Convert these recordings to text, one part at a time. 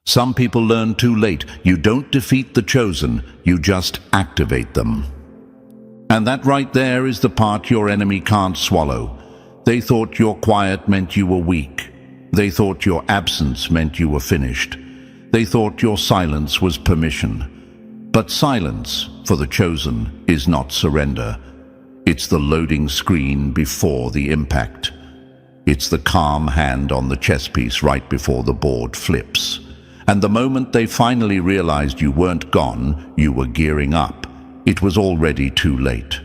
Some people learn too late. You don't defeat the chosen, you just activate them. And that right there is the part your enemy can't swallow. They thought your quiet meant you were weak. They thought your absence meant you were finished. They thought your silence was permission. But silence, for the chosen, is not surrender. It's the loading screen before the impact. It's the calm hand on the chess piece right before the board flips. And the moment they finally realized you weren't gone, you were gearing up, it was already too late.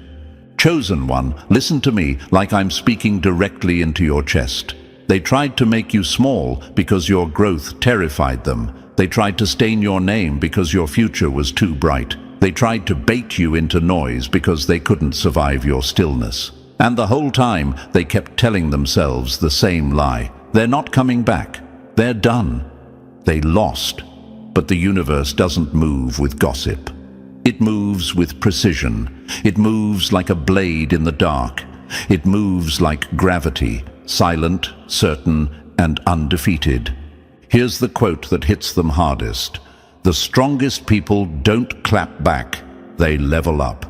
Chosen one, listen to me like I'm speaking directly into your chest. They tried to make you small because your growth terrified them. They tried to stain your name because your future was too bright. They tried to bait you into noise because they couldn't survive your stillness. And the whole time, they kept telling themselves the same lie. They're not coming back. They're done. They lost. But the universe doesn't move with gossip. It moves with precision. It moves like a blade in the dark. It moves like gravity, silent, certain, and undefeated. Here's the quote that hits them hardest. The strongest people don't clap back, they level up.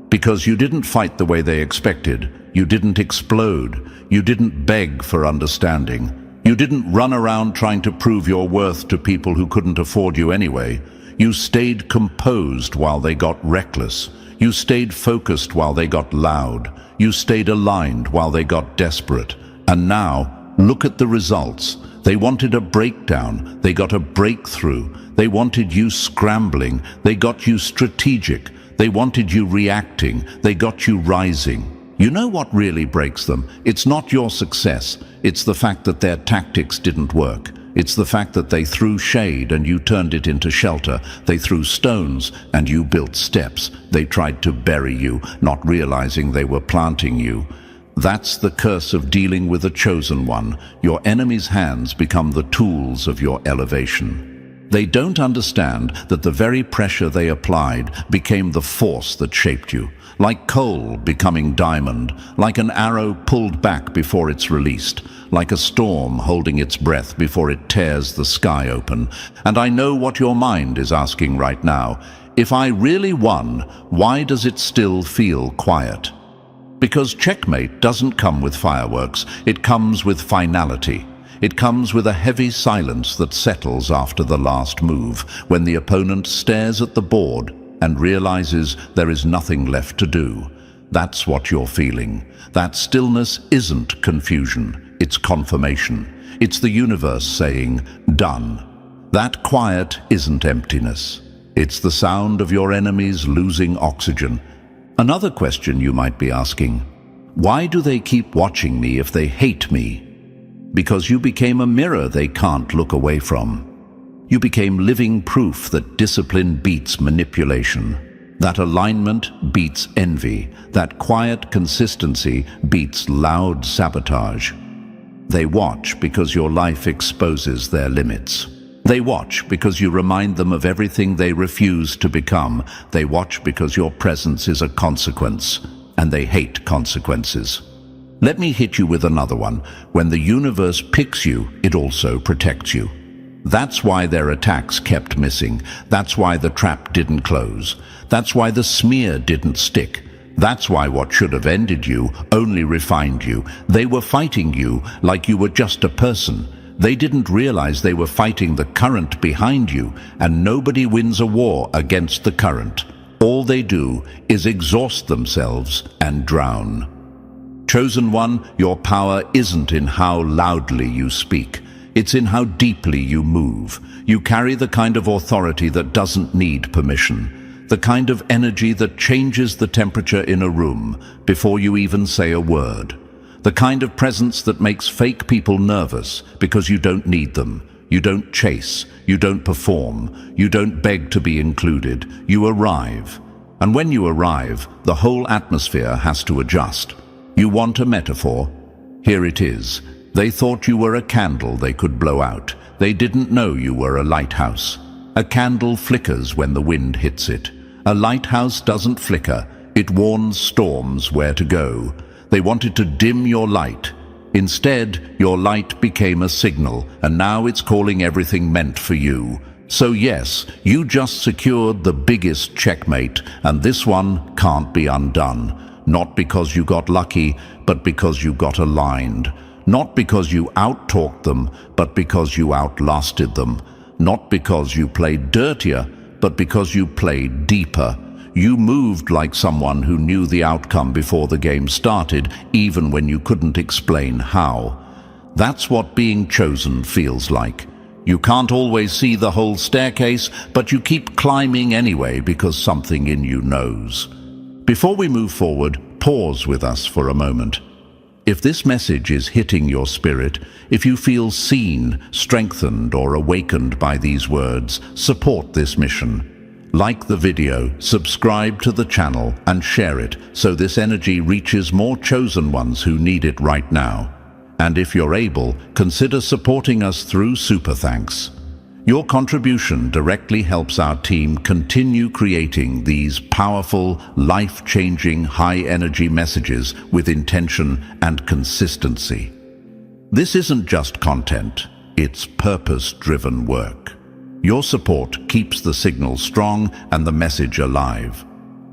Because you didn't fight the way they expected. You didn't explode. You didn't beg for understanding. You didn't run around trying to prove your worth to people who couldn't afford you anyway. You stayed composed while they got reckless. You stayed focused while they got loud. You stayed aligned while they got desperate. And now, look at the results. They wanted a breakdown. They got a breakthrough. They wanted you scrambling. They got you strategic. They wanted you reacting. They got you rising. You know what really breaks them? It's not your success. It's the fact that their tactics didn't work. It's the fact that they threw shade and you turned it into shelter. They threw stones and you built steps. They tried to bury you, not realizing they were planting you. That's the curse of dealing with a chosen one. Your enemy's hands become the tools of your elevation. They don't understand that the very pressure they applied became the force that shaped you. Like coal becoming diamond, like an arrow pulled back before it's released, like a storm holding its breath before it tears the sky open. And I know what your mind is asking right now. If I really won, why does it still feel quiet? Because checkmate doesn't come with fireworks, it comes with finality. It comes with a heavy silence that settles after the last move, when the opponent stares at the board and realizes there is nothing left to do. That's what you're feeling. That stillness isn't confusion, it's confirmation. It's the universe saying, done. That quiet isn't emptiness. It's the sound of your enemies losing oxygen. Another question you might be asking, why do they keep watching me if they hate me? Because you became a mirror they can't look away from. You became living proof that discipline beats manipulation, that alignment beats envy, that quiet consistency beats loud sabotage. They watch because your life exposes their limits. They watch because you remind them of everything they refuse to become. They watch because your presence is a consequence, and they hate consequences. Let me hit you with another one. When the universe picks you, it also protects you. That's why their attacks kept missing. That's why the trap didn't close. That's why the smear didn't stick. That's why what should have ended you only refined you. They were fighting you like you were just a person. They didn't realize they were fighting the current behind you, and nobody wins a war against the current. All they do is exhaust themselves and drown. Chosen one, your power isn't in how loudly you speak. It's in how deeply you move. You carry the kind of authority that doesn't need permission, the kind of energy that changes the temperature in a room before you even say a word, the kind of presence that makes fake people nervous because you don't need them. You don't chase, you don't perform, you don't beg to be included. You arrive. And when you arrive, the whole atmosphere has to adjust. You want a metaphor? Here it is. They thought you were a candle they could blow out. They didn't know you were a lighthouse. A candle flickers when the wind hits it. A lighthouse doesn't flicker. It warns storms where to go. They wanted to dim your light. Instead, your light became a signal, and now it's calling everything meant for you. So yes, you just secured the biggest checkmate, and this one can't be undone. Not because you got lucky, but because you got aligned. Not because you out-talked them, but because you outlasted them. Not because you played dirtier, but because you played deeper. You moved like someone who knew the outcome before the game started, even when you couldn't explain how. That's what being chosen feels like. You can't always see the whole staircase, but you keep climbing anyway because something in you knows. Before we move forward, pause with us for a moment. If this message is hitting your spirit, if you feel seen, strengthened, or awakened by these words, support this mission. Like the video, subscribe to the channel, and share it so this energy reaches more chosen ones who need it right now. And if you're able, consider supporting us through Super Thanks. Your contribution directly helps our team continue creating these powerful, life-changing, high-energy messages with intention and consistency. This isn't just content, it's purpose-driven work. Your support keeps the signal strong and the message alive.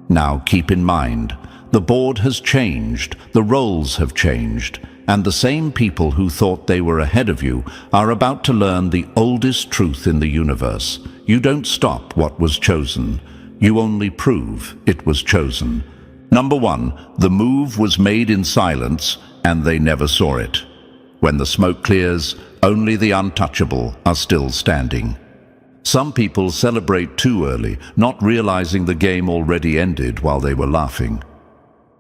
Now keep in mind, the board has changed, the roles have changed, and the same people who thought they were ahead of you are about to learn the oldest truth in the universe. You don't stop what was chosen. You only prove it was chosen. Number 1, the move was made in silence and they never saw it. When the smoke clears, only the untouchable are still standing. Some people celebrate too early, not realizing the game already ended while they were laughing.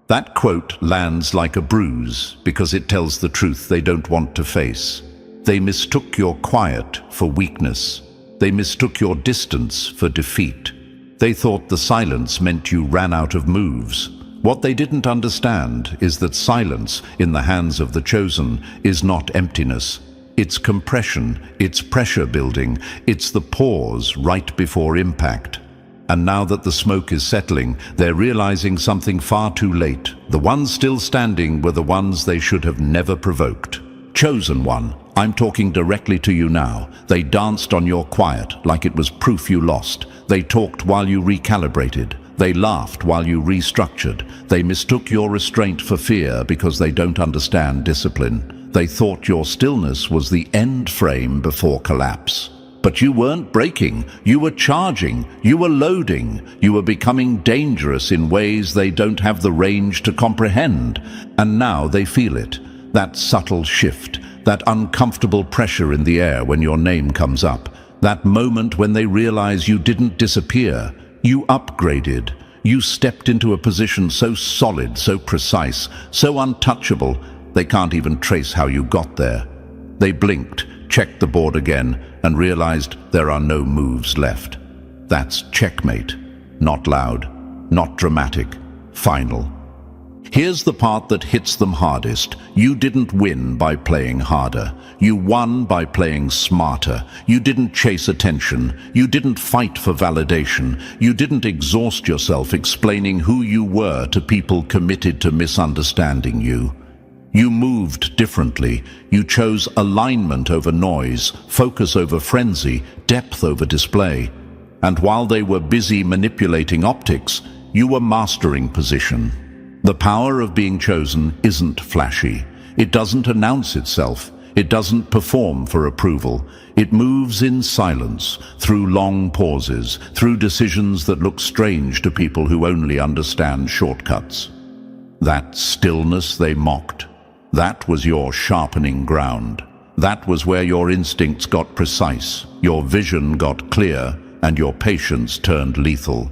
That quote lands like a bruise because it tells the truth they don't want to face. They mistook your quiet for weakness. They mistook your distance for defeat. They thought the silence meant you ran out of moves. What they didn't understand is that silence in the hands of the chosen is not emptiness. It's compression, it's pressure building, it's the pause right before impact. And now that the smoke is settling, they're realizing something far too late. The ones still standing were the ones they should have never provoked. Chosen one, I'm talking directly to you now. They danced on your quiet like it was proof you lost. They talked while you recalibrated. They laughed while you restructured. They mistook your restraint for fear because they don't understand discipline. They thought your stillness was the end frame before collapse. But you weren't breaking, you were charging, you were loading, you were becoming dangerous in ways they don't have the range to comprehend. And now they feel it, that subtle shift, that uncomfortable pressure in the air when your name comes up, that moment when they realize you didn't disappear, you upgraded. You stepped into a position so solid, so precise, so untouchable, they can't even trace how you got there. They blinked, checked the board again, and realized there are no moves left. That's checkmate. Not loud, not dramatic, final. Here's the part that hits them hardest. You didn't win by playing harder. You won by playing smarter. You didn't chase attention. You didn't fight for validation. You didn't exhaust yourself explaining who you were to people committed to misunderstanding you. You moved differently. You chose alignment over noise, focus over frenzy, depth over display. And while they were busy manipulating optics, you were mastering position. The power of being chosen isn't flashy. It doesn't announce itself. It doesn't perform for approval. It moves in silence, through long pauses, through decisions that look strange to people who only understand shortcuts. That stillness they mocked, that was your sharpening ground. That was where your instincts got precise, your vision got clear, and your patience turned lethal.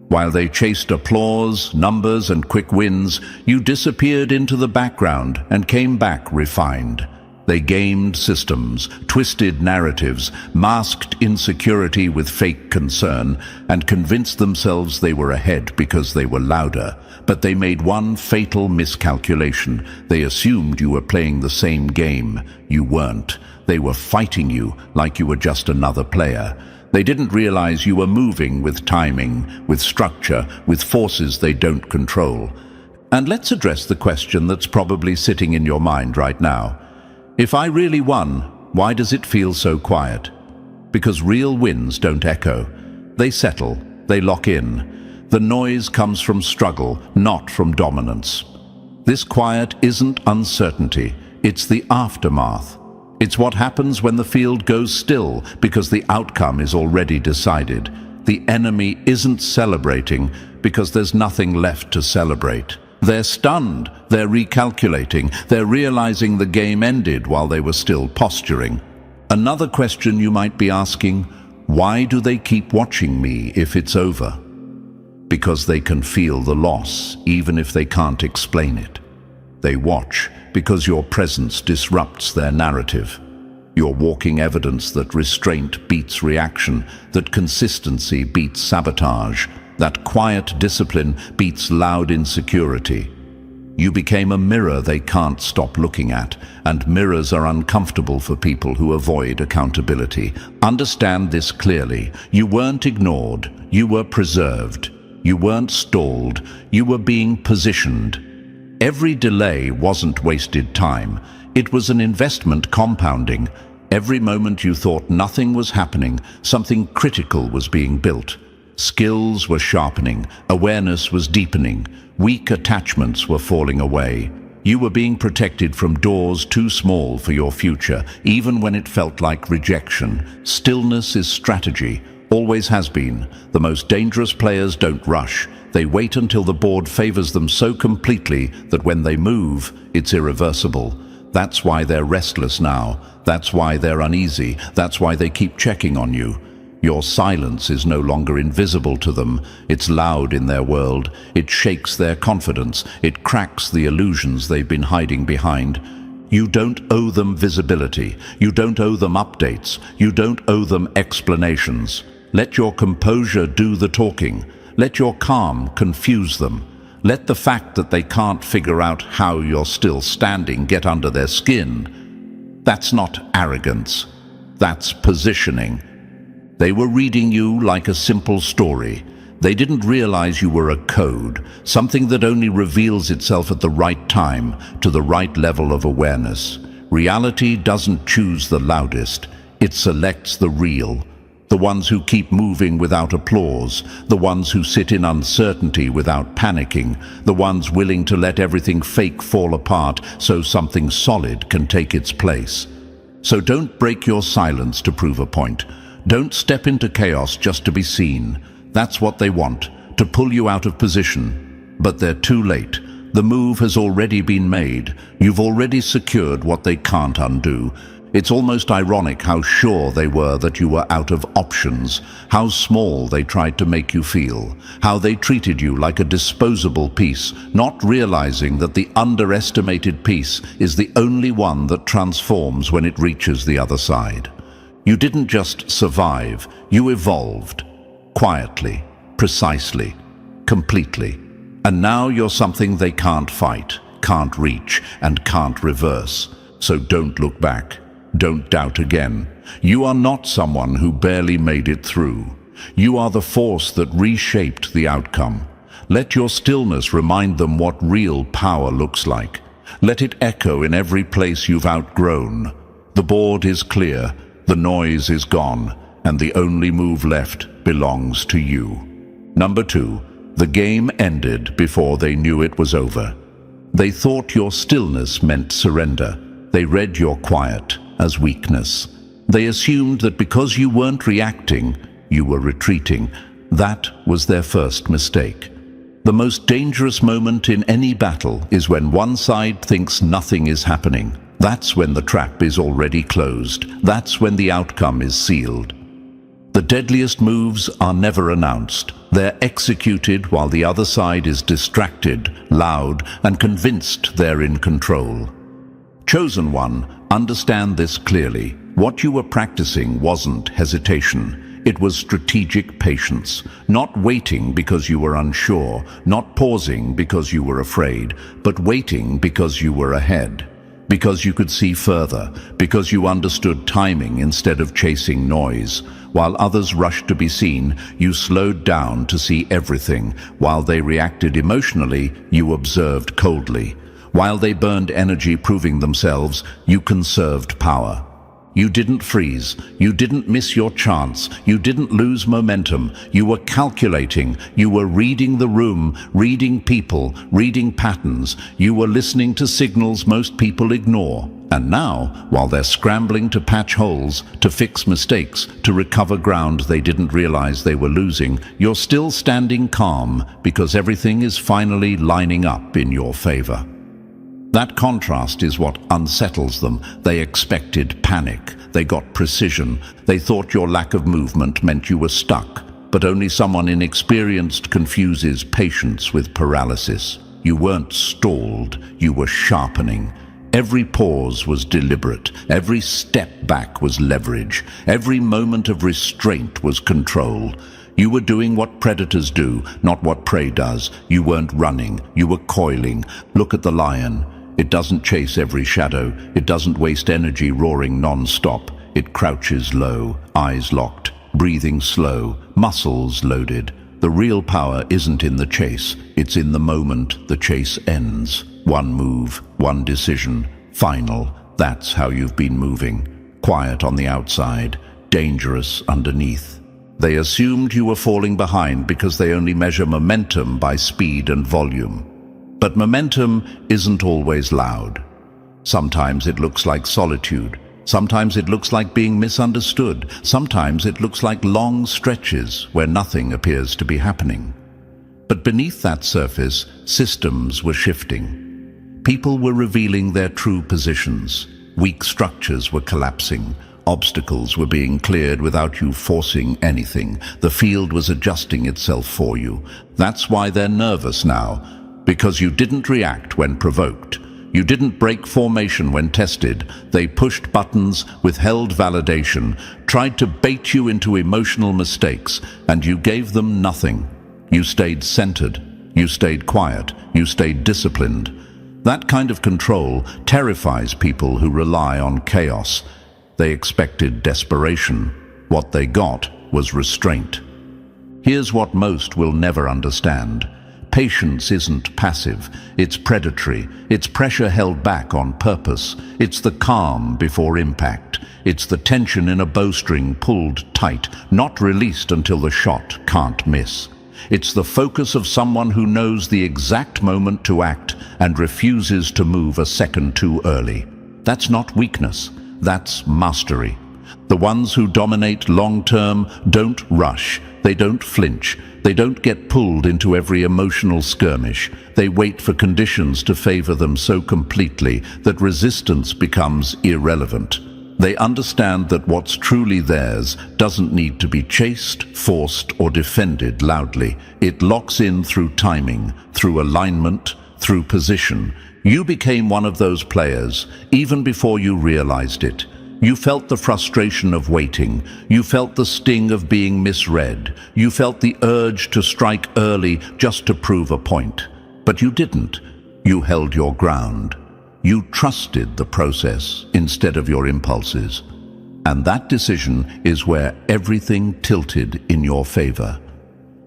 While they chased applause, numbers, and quick wins, you disappeared into the background and came back refined. They gamed systems, twisted narratives, masked insecurity with fake concern, and convinced themselves they were ahead because they were louder. But they made one fatal miscalculation. They assumed you were playing the same game. You weren't. They were fighting you like you were just another player. They didn't realize you were moving with timing, with structure, with forces they don't control. And let's address the question that's probably sitting in your mind right now. If I really won, why does it feel so quiet? Because real wins don't echo. They settle, they lock in. The noise comes from struggle, not from dominance. This quiet isn't uncertainty, it's the aftermath. It's what happens when the field goes still because the outcome is already decided. The enemy isn't celebrating because there's nothing left to celebrate. They're stunned, they're recalculating, they're realizing the game ended while they were still posturing. Another question you might be asking, why do they keep watching me if it's over? Because they can feel the loss, even if they can't explain it. They watch because your presence disrupts their narrative. You're walking evidence that restraint beats reaction, that consistency beats sabotage, that quiet discipline beats loud insecurity. You became a mirror they can't stop looking at, and mirrors are uncomfortable for people who avoid accountability. Understand this clearly. You weren't ignored, you were preserved. You weren't stalled, you were being positioned. Every delay wasn't wasted time. It was an investment compounding. Every moment you thought nothing was happening, something critical was being built. Skills were sharpening, awareness was deepening, weak attachments were falling away. You were being protected from doors too small for your future, even when it felt like rejection. Stillness is strategy, always has been. The most dangerous players don't rush. They wait until the board favors them so completely that when they move, it's irreversible. That's why they're restless now. That's why they're uneasy. That's why they keep checking on you. Your silence is no longer invisible to them. It's loud in their world. It shakes their confidence. It cracks the illusions they've been hiding behind. You don't owe them visibility. You don't owe them updates. You don't owe them explanations. Let your composure do the talking. Let your calm confuse them. Let the fact that they can't figure out how you're still standing get under their skin. That's not arrogance. That's positioning. They were reading you like a simple story. They didn't realize you were a code, something that only reveals itself at the right time, to the right level of awareness. Reality doesn't choose the loudest. It selects the real. The ones who keep moving without applause, the ones who sit in uncertainty without panicking, the ones willing to let everything fake fall apart so something solid can take its place. So don't break your silence to prove a point. Don't step into chaos just to be seen. That's what they want, to pull you out of position. But they're too late. The move has already been made. You've already secured what they can't undo. It's almost ironic how sure they were that you were out of options, how small they tried to make you feel, how they treated you like a disposable piece, not realizing that the underestimated piece is the only one that transforms when it reaches the other side. You didn't just survive, you evolved. Quietly, precisely, completely. And now you're something they can't fight, can't reach, and can't reverse. So don't look back. Don't doubt again. You are not someone who barely made it through. You are the force that reshaped the outcome. Let your stillness remind them what real power looks like. Let it echo in every place you've outgrown. The board is clear, the noise is gone, and the only move left belongs to you. Number 2, the game ended before they knew it was over. They thought your stillness meant surrender. They read your quiet as weakness. They assumed that because you weren't reacting, you were retreating. That was their first mistake. The most dangerous moment in any battle is when one side thinks nothing is happening. That's when the trap is already closed. That's when the outcome is sealed. The deadliest moves are never announced. They're executed while the other side is distracted, loud, and convinced they're in control. Chosen one, understand this clearly. What you were practicing wasn't hesitation. It was strategic patience. Not waiting because you were unsure, not pausing because you were afraid, but waiting because you were ahead. Because you could see further, because you understood timing instead of chasing noise. While others rushed to be seen, you slowed down to see everything. While they reacted emotionally, you observed coldly. While they burned energy proving themselves, you conserved power. You didn't freeze. You didn't miss your chance. You didn't lose momentum. You were calculating. You were reading the room, reading people, reading patterns. You were listening to signals most people ignore. And now, while they're scrambling to patch holes, to fix mistakes, to recover ground they didn't realize they were losing, you're still standing calm because everything is finally lining up in your favor. That contrast is what unsettles them. They expected panic. They got precision. They thought your lack of movement meant you were stuck. But only someone inexperienced confuses patience with paralysis. You weren't stalled. You were sharpening. Every pause was deliberate. Every step back was leverage. Every moment of restraint was control. You were doing what predators do, not what prey does. You weren't running. You were coiling. Look at the lion. It doesn't chase every shadow. It doesn't waste energy roaring non-stop. It crouches low, eyes locked, breathing slow, muscles loaded. The real power isn't in the chase. It's in the moment the chase ends. One move, one decision, final. That's how you've been moving. Quiet on the outside, dangerous underneath. They assumed you were falling behind because they only measure momentum by speed and volume. But momentum isn't always loud. Sometimes it looks like solitude. Sometimes it looks like being misunderstood. Sometimes it looks like long stretches where nothing appears to be happening. But beneath that surface, systems were shifting. People were revealing their true positions. Weak structures were collapsing. Obstacles were being cleared without you forcing anything. The field was adjusting itself for you. That's why they're nervous now. Because you didn't react when provoked. You didn't break formation when tested. They pushed buttons, withheld validation, tried to bait you into emotional mistakes, and you gave them nothing. You stayed centered. You stayed quiet. You stayed disciplined. That kind of control terrifies people who rely on chaos. They expected desperation. What they got was restraint. Here's what most will never understand. Patience isn't passive, it's predatory. It's pressure held back on purpose. It's the calm before impact. It's the tension in a bowstring pulled tight, not released until the shot can't miss. It's the focus of someone who knows the exact moment to act and refuses to move a second too early. That's not weakness, that's mastery. The ones who dominate long-term don't rush, they don't flinch, they don't get pulled into every emotional skirmish. They wait for conditions to favor them so completely that resistance becomes irrelevant. They understand that what's truly theirs doesn't need to be chased, forced, or defended loudly. It locks in through timing, through alignment, through position. You became one of those players, even before you realized it. You felt the frustration of waiting. You felt the sting of being misread. You felt the urge to strike early just to prove a point. But you didn't. You held your ground. You trusted the process instead of your impulses. And that decision is where everything tilted in your favor.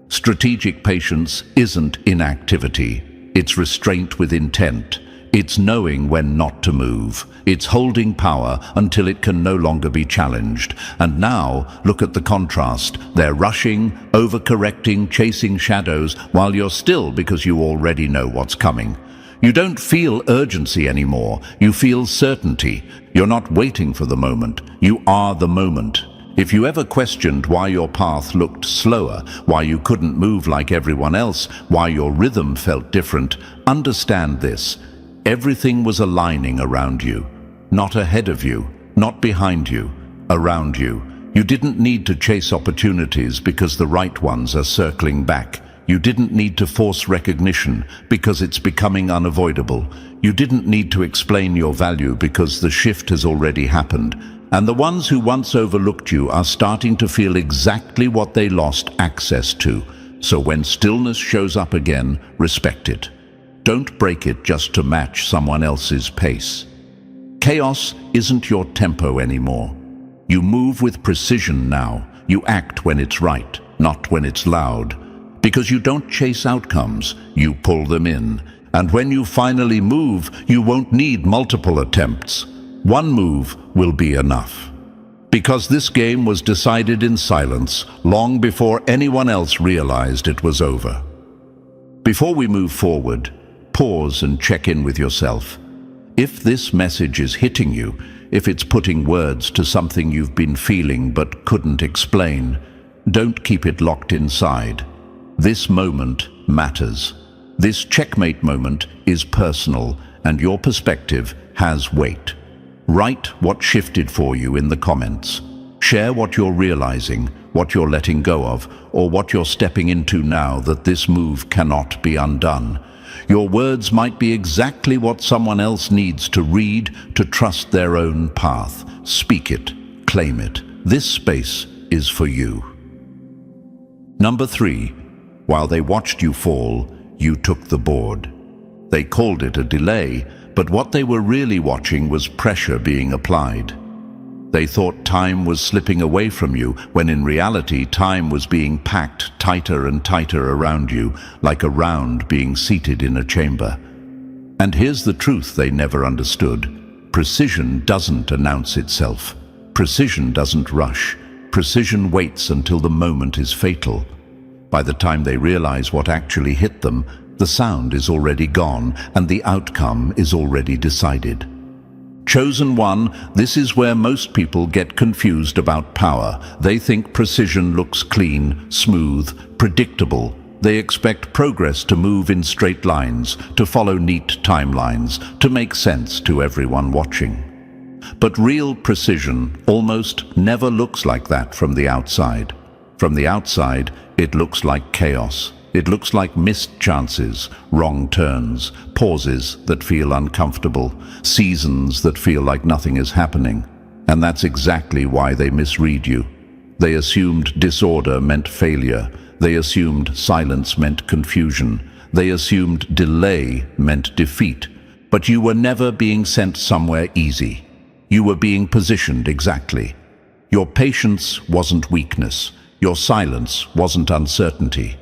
Strategic patience isn't inactivity. It's restraint with intent. It's knowing when not to move. It's holding power until it can no longer be challenged. And now, look at the contrast. They're rushing, overcorrecting, chasing shadows, while you're still because you already know what's coming. You don't feel urgency anymore. You feel certainty. You're not waiting for the moment. You are the moment. If you ever questioned why your path looked slower, why you couldn't move like everyone else, why your rhythm felt different, understand this. Everything was aligning around you, not ahead of you, not behind you, around you. You didn't need to chase opportunities because the right ones are circling back. You didn't need to force recognition because it's becoming unavoidable. You didn't need to explain your value because the shift has already happened. And the ones who once overlooked you are starting to feel exactly what they lost access to. So when stillness shows up again, respect it. Don't break it just to match someone else's pace. Chaos isn't your tempo anymore. You move with precision now. You act when it's right, not when it's loud. Because you don't chase outcomes, you pull them in. And when you finally move, you won't need multiple attempts. One move will be enough. Because this game was decided in silence, long before anyone else realized it was over. Before we move forward, pause and check in with yourself. If this message is hitting you, if it's putting words to something you've been feeling but couldn't explain, don't keep it locked inside. This moment matters. This checkmate moment is personal, and your perspective has weight. Write what shifted for you in the comments. Share what you're realizing, what you're letting go of, or what you're stepping into now that this move cannot be undone. Your words might be exactly what someone else needs to read to trust their own path. Speak it, claim it. This space is for you. Number 3. While they watched you fall, you took the board. They called it a delay, but what they were really watching was pressure being applied. They thought time was slipping away from you, when in reality time was being packed tighter and tighter around you, like a round being seated in a chamber. And here's the truth they never understood. Precision doesn't announce itself. Precision doesn't rush. Precision waits until the moment is fatal. By the time they realize what actually hit them, the sound is already gone, and the outcome is already decided. Chosen one, this is where most people get confused about power. They think precision looks clean, smooth, predictable. They expect progress to move in straight lines, to follow neat timelines, to make sense to everyone watching. But real precision almost never looks like that from the outside. From the outside, it looks like chaos. It looks like missed chances, wrong turns, pauses that feel uncomfortable, seasons that feel like nothing is happening. And that's exactly why they misread you. They assumed disorder meant failure. They assumed silence meant confusion. They assumed delay meant defeat. But you were never being sent somewhere easy. You were being positioned exactly. Your patience wasn't weakness. Your silence wasn't uncertainty.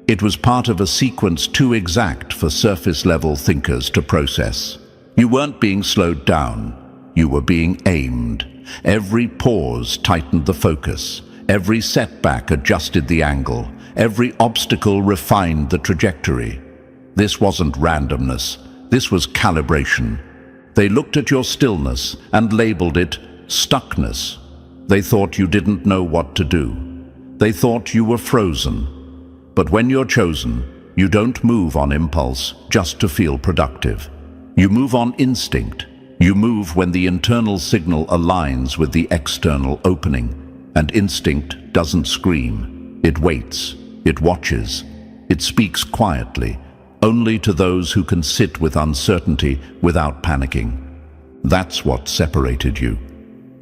It was part of a sequence too exact for surface-level thinkers to process. You weren't being slowed down. You were being aimed. Every pause tightened the focus. Every setback adjusted the angle. Every obstacle refined the trajectory. This wasn't randomness. This was calibration. They looked at your stillness and labeled it stuckness. They thought you didn't know what to do. They thought you were frozen. But when you're chosen, you don't move on impulse just to feel productive. You move on instinct. You move when the internal signal aligns with the external opening. And instinct doesn't scream. It waits. It watches. It speaks quietly, only to those who can sit with uncertainty without panicking. That's what separated you.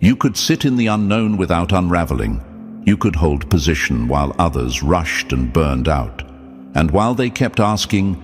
You could sit in the unknown without unraveling. You could hold position while others rushed and burned out. And while they kept asking,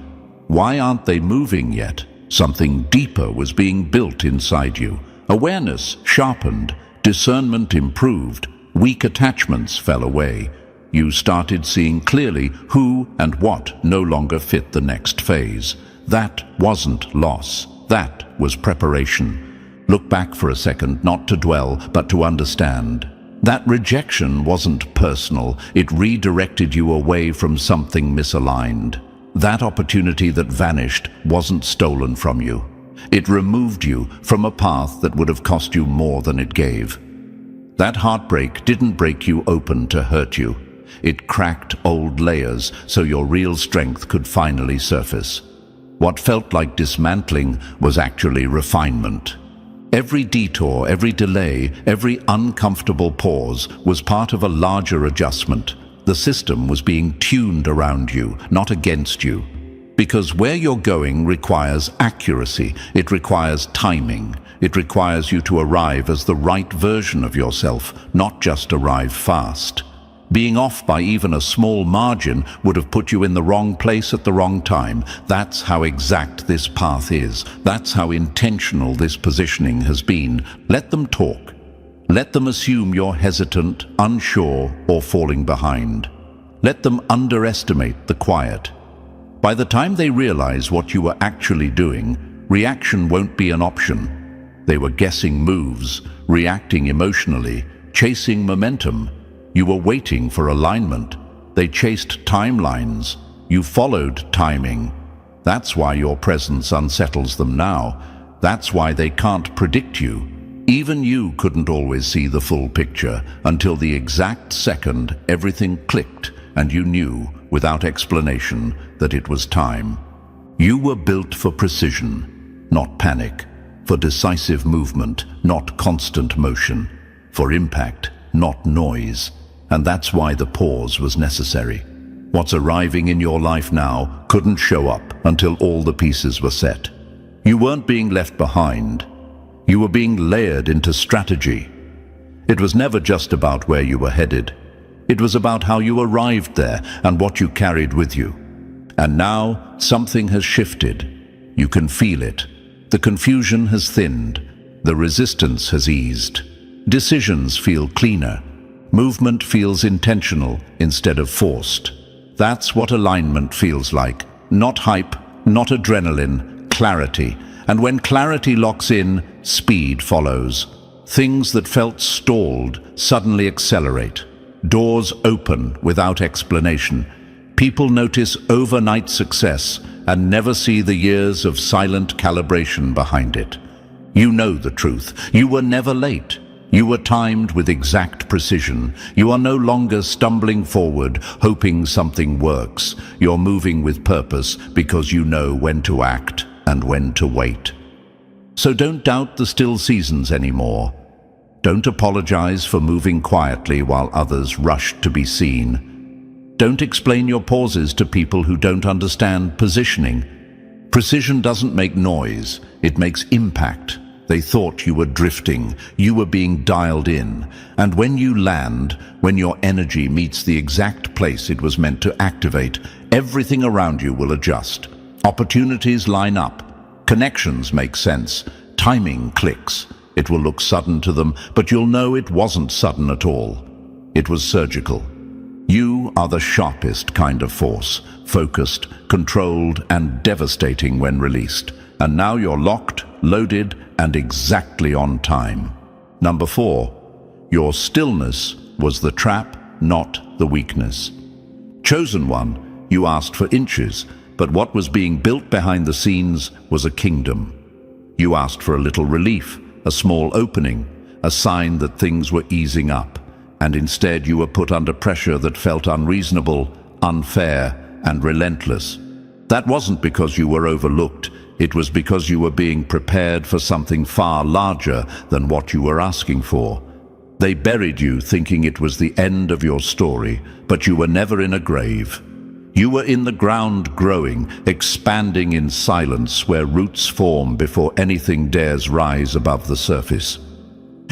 why aren't they moving yet? Something deeper was being built inside you. Awareness sharpened, discernment improved, weak attachments fell away. You started seeing clearly who and what no longer fit the next phase. That wasn't loss. That was preparation. Look back for a second, not to dwell, but to understand. That rejection wasn't personal. It redirected you away from something misaligned. That opportunity that vanished wasn't stolen from you. It removed you from a path that would have cost you more than it gave. That heartbreak didn't break you open to hurt you. It cracked old layers so your real strength could finally surface. What felt like dismantling was actually refinement. Every detour, every delay, every uncomfortable pause was part of a larger adjustment. The system was being tuned around you, not against you. Because where you're going requires accuracy, it requires timing, it requires you to arrive as the right version of yourself, not just arrive fast. Being off by even a small margin would have put you in the wrong place at the wrong time. That's how exact this path is. That's how intentional this positioning has been. Let them talk. Let them assume you're hesitant, unsure, or falling behind. Let them underestimate the quiet. By the time they realize what you were actually doing, reaction won't be an option. They were guessing moves, reacting emotionally, chasing momentum. You were waiting for alignment. They chased timelines. You followed timing. That's why your presence unsettles them now. That's why they can't predict you. Even you couldn't always see the full picture until the exact second everything clicked and you knew, without explanation, that it was time. You were built for precision, not panic, for decisive movement, not constant motion, for impact, not noise. And that's why the pause was necessary. What's arriving in your life now couldn't show up until all the pieces were set. You weren't being left behind. You were being layered into strategy. It was never just about where you were headed. It was about how you arrived there and what you carried with you. And now something has shifted. You can feel it. The confusion has thinned. The resistance has eased. Decisions feel cleaner. Movement feels intentional instead of forced. That's what alignment feels like. Not hype, not adrenaline, clarity. And when clarity locks in, speed follows. Things that felt stalled suddenly accelerate. Doors open without explanation. People notice overnight success and never see the years of silent calibration behind it. You know the truth. You were never late. You were timed with exact precision. You are no longer stumbling forward, hoping something works. You're moving with purpose because you know when to act and when to wait. So don't doubt the still seasons anymore. Don't apologize for moving quietly while others rush to be seen. Don't explain your pauses to people who don't understand positioning. Precision doesn't make noise, it makes impact. They thought you were drifting, you were being dialed in. And when you land, when your energy meets the exact place it was meant to activate, everything around you will adjust. Opportunities line up. Connections make sense. Timing clicks. It will look sudden to them, but you'll know it wasn't sudden at all. It was surgical. You are the sharpest kind of force, focused, controlled, and devastating when released. And now you're locked, loaded, and exactly on time. Number 4, your stillness was the trap, not the weakness. Chosen one, you asked for inches, but what was being built behind the scenes was a kingdom. You asked for a little relief, a small opening, a sign that things were easing up, and instead you were put under pressure that felt unreasonable, unfair, and relentless. That wasn't because you were overlooked. It was because you were being prepared for something far larger than what you were asking for. They buried you thinking it was the end of your story, but you were never in a grave. You were in the ground growing, expanding in silence where roots form before anything dares rise above the surface.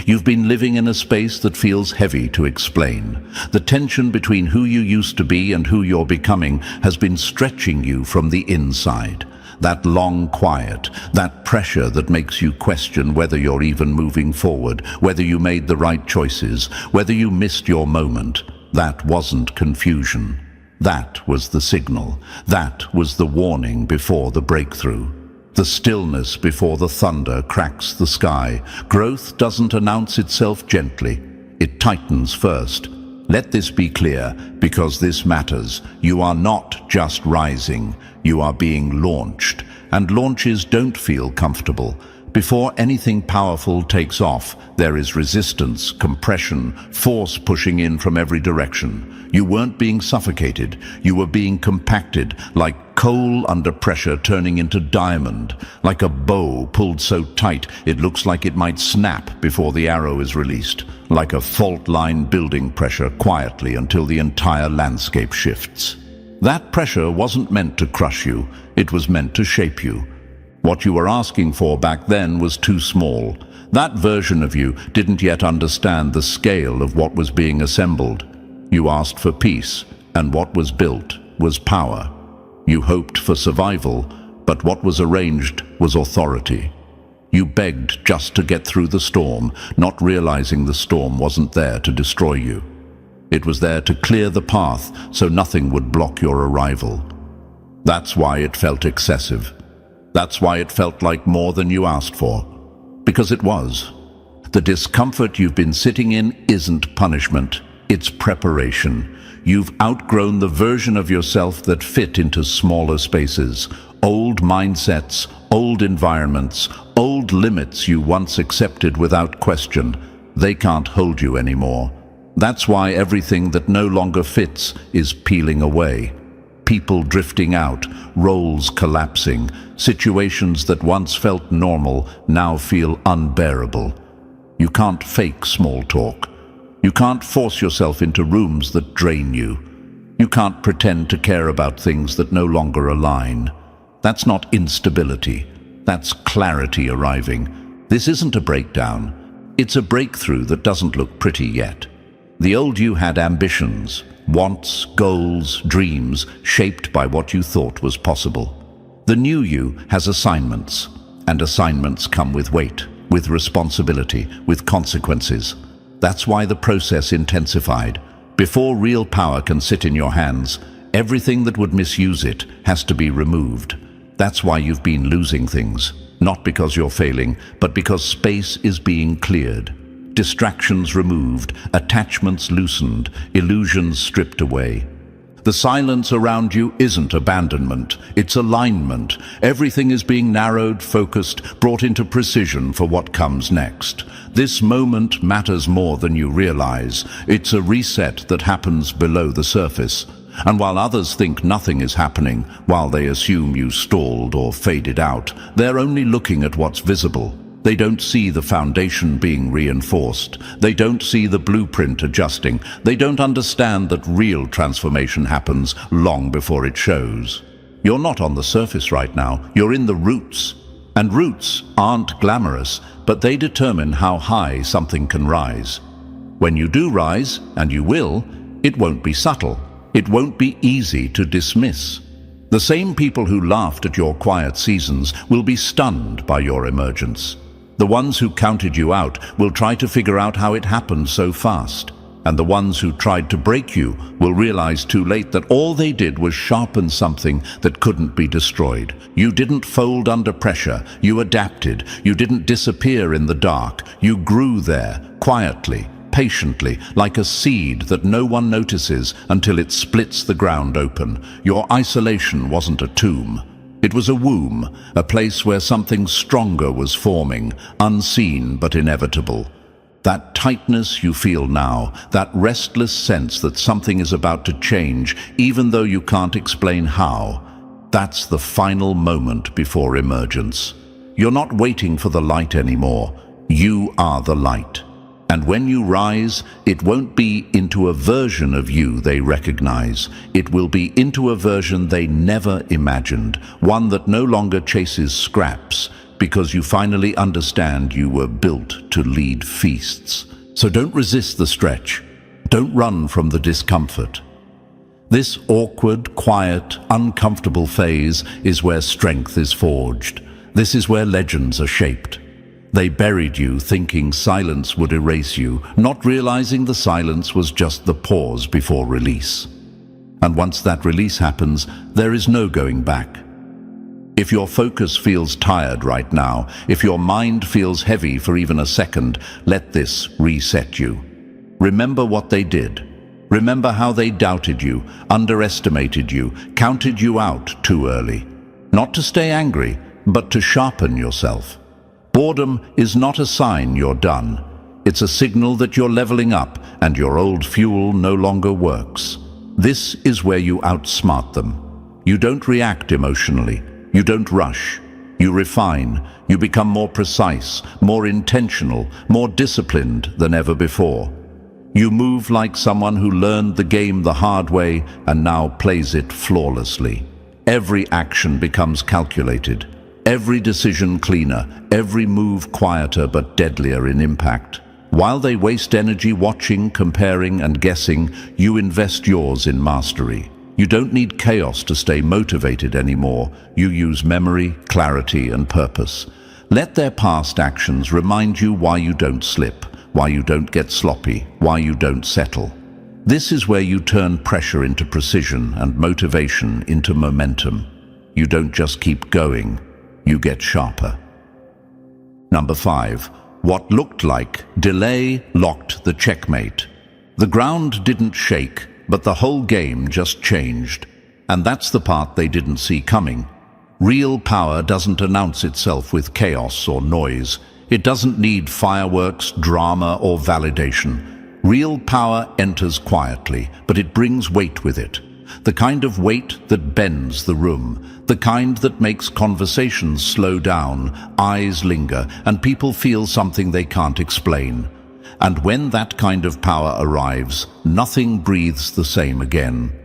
You've been living in a space that feels heavy to explain. The tension between who you used to be and who you're becoming has been stretching you from the inside. That long quiet, that pressure that makes you question whether you're even moving forward, whether you made the right choices, whether you missed your moment. That wasn't confusion. That was the signal. That was the warning before the breakthrough. The stillness before the thunder cracks the sky. Growth doesn't announce itself gently. It tightens first. Let this be clear, because this matters. You are not just rising. You are being launched. And launches don't feel comfortable. Before anything powerful takes off, there is resistance, compression, force pushing in from every direction. You weren't being suffocated. You were being compacted, like coal under pressure turning into diamond, like a bow pulled so tight it looks like it might snap before the arrow is released, like a fault line building pressure quietly until the entire landscape shifts. That pressure wasn't meant to crush you. It was meant to shape you. What you were asking for back then was too small. That version of you didn't yet understand the scale of what was being assembled. You asked for peace, and what was built was power. You hoped for survival, but what was arranged was authority. You begged just to get through the storm, not realizing the storm wasn't there to destroy you. It was there to clear the path so nothing would block your arrival. That's why it felt excessive. That's why it felt like more than you asked for. Because it was. The discomfort you've been sitting in isn't punishment, it's preparation. You've outgrown the version of yourself that fit into smaller spaces. Old mindsets, old environments, old limits you once accepted without question. They can't hold you anymore. That's why everything that no longer fits is peeling away. People drifting out, roles collapsing, situations that once felt normal now feel unbearable. You can't fake small talk. You can't force yourself into rooms that drain you. You can't pretend to care about things that no longer align. That's not instability. That's clarity arriving. This isn't a breakdown. It's a breakthrough that doesn't look pretty yet. The old you had ambitions, wants, goals, dreams, shaped by what you thought was possible. The new you has assignments, and assignments come with weight, with responsibility, with consequences. That's why the process intensified. Before real power can sit in your hands, everything that would misuse it has to be removed. That's why you've been losing things, not because you're failing, but because space is being cleared. Distractions removed, attachments loosened, illusions stripped away. The silence around you isn't abandonment, it's alignment. Everything is being narrowed, focused, brought into precision for what comes next. This moment matters more than you realize. It's a reset that happens below the surface. And while others think nothing is happening, while they assume you stalled or faded out, they're only looking at what's visible. They don't see the foundation being reinforced. They don't see the blueprint adjusting. They don't understand that real transformation happens long before it shows. You're not on the surface right now. You're in the roots. And roots aren't glamorous, but they determine how high something can rise. When you do rise, and you will, it won't be subtle. It won't be easy to dismiss. The same people who laughed at your quiet seasons will be stunned by your emergence. The ones who counted you out will try to figure out how it happened so fast. And the ones who tried to break you will realize too late that all they did was sharpen something that couldn't be destroyed. You didn't fold under pressure. You adapted. You didn't disappear in the dark. You grew there, quietly, patiently, like a seed that no one notices until it splits the ground open. Your isolation wasn't a tomb. It was a womb, a place where something stronger was forming, unseen but inevitable. That tightness you feel now, that restless sense that something is about to change, even though you can't explain how, that's the final moment before emergence. You're not waiting for the light anymore. You are the light. And when you rise, it won't be into a version of you they recognize. It will be into a version they never imagined, one that no longer chases scraps, because you finally understand you were built to lead feasts. So don't resist the stretch. Don't run from the discomfort. This awkward, quiet, uncomfortable phase is where strength is forged. This is where legends are shaped. They buried you thinking silence would erase you, not realizing the silence was just the pause before release. And once that release happens, there is no going back. If your focus feels tired right now, if your mind feels heavy for even a second, let this reset you. Remember what they did. Remember how they doubted you, underestimated you, counted you out too early. Not to stay angry, but to sharpen yourself. Boredom is not a sign you're done. It's a signal that you're leveling up and your old fuel no longer works. This is where you outsmart them. You don't react emotionally. You don't rush. You refine. You become more precise, more intentional, more disciplined than ever before. You move like someone who learned the game the hard way and now plays it flawlessly. Every action becomes calculated. Every decision cleaner, every move quieter but deadlier in impact. While they waste energy watching, comparing, and guessing, you invest yours in mastery. You don't need chaos to stay motivated anymore. You use memory, clarity, and purpose. Let their past actions remind you why you don't slip, why you don't get sloppy, why you don't settle. This is where you turn pressure into precision and motivation into momentum. You don't just keep going, you get sharper. Number 5. What looked like delay locked the checkmate. The ground didn't shake, but the whole game just changed. And that's the part they didn't see coming. Real power doesn't announce itself with chaos or noise. It doesn't need fireworks, drama, or validation. Real power enters quietly, but it brings weight with it. The kind of weight that bends the room, the kind that makes conversations slow down, eyes linger, and people feel something they can't explain. And when that kind of power arrives, nothing breathes the same again.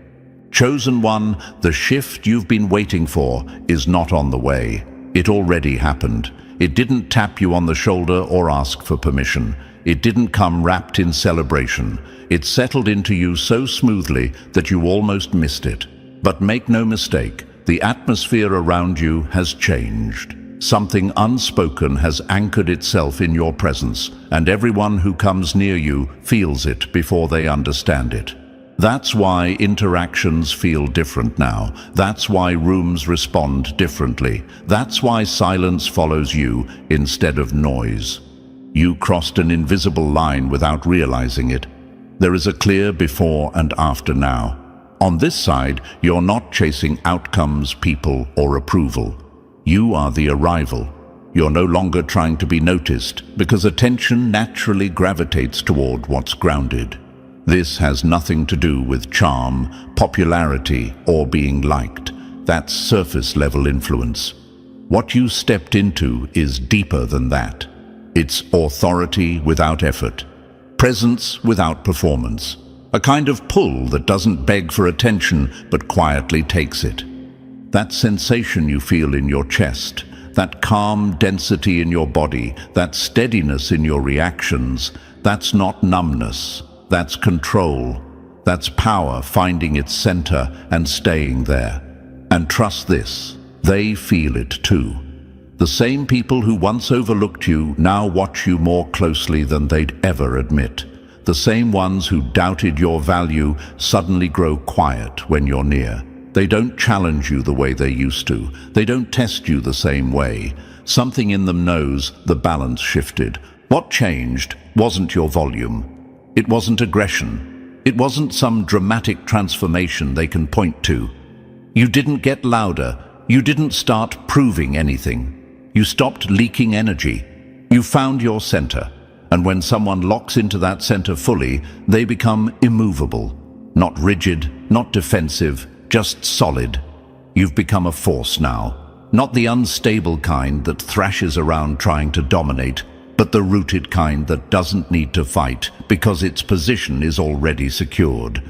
Chosen One, the shift you've been waiting for is not on the way. It already happened. It didn't tap you on the shoulder or ask for permission. It didn't come wrapped in celebration. It settled into you so smoothly that you almost missed it. But make no mistake, the atmosphere around you has changed. Something unspoken has anchored itself in your presence, and everyone who comes near you feels it before they understand it. That's why interactions feel different now. That's why rooms respond differently. That's why silence follows you instead of noise. You crossed an invisible line without realizing it. There is a clear before and after now. On this side, you're not chasing outcomes, people, or approval. You are the arrival. You're no longer trying to be noticed, because attention naturally gravitates toward what's grounded. This has nothing to do with charm, popularity, or being liked. That's surface-level influence. What you stepped into is deeper than that. It's authority without effort, presence without performance, a kind of pull that doesn't beg for attention but quietly takes it. That sensation you feel in your chest, that calm density in your body, that steadiness in your reactions, that's not numbness, that's control, that's power finding its center and staying there. And trust this, they feel it too. The same people who once overlooked you now watch you more closely than they'd ever admit. The same ones who doubted your value suddenly grow quiet when you're near. They don't challenge you the way they used to. They don't test you the same way. Something in them knows the balance shifted. What changed wasn't your volume. It wasn't aggression. It wasn't some dramatic transformation they can point to. You didn't get louder. You didn't start proving anything. You stopped leaking energy. You found your center. And when someone locks into that center fully, they become immovable. Not rigid, not defensive, just solid. You've become a force now. Not the unstable kind that thrashes around trying to dominate, but the rooted kind that doesn't need to fight because its position is already secured.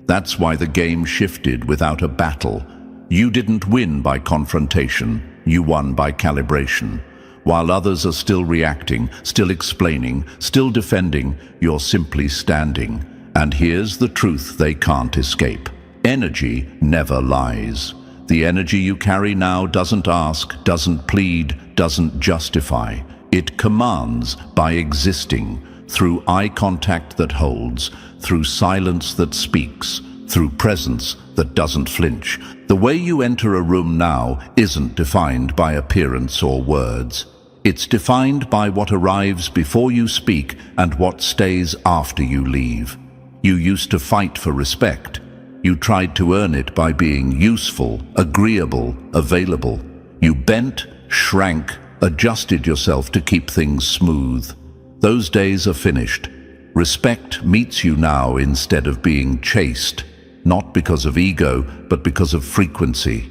That's why the game shifted without a battle. You didn't win by confrontation. You won by calibration. While others are still reacting, still explaining, still defending, you're simply standing. And here's the truth they can't escape. Energy never lies. The energy you carry now doesn't ask, doesn't plead, doesn't justify. It commands by existing, through eye contact that holds, through silence that speaks, through presence that doesn't flinch. The way you enter a room now isn't defined by appearance or words. It's defined by what arrives before you speak and what stays after you leave. You used to fight for respect. You tried to earn it by being useful, agreeable, available. You bent, shrank, adjusted yourself to keep things smooth. Those days are finished. Respect meets you now instead of being chased. Not because of ego, but because of frequency.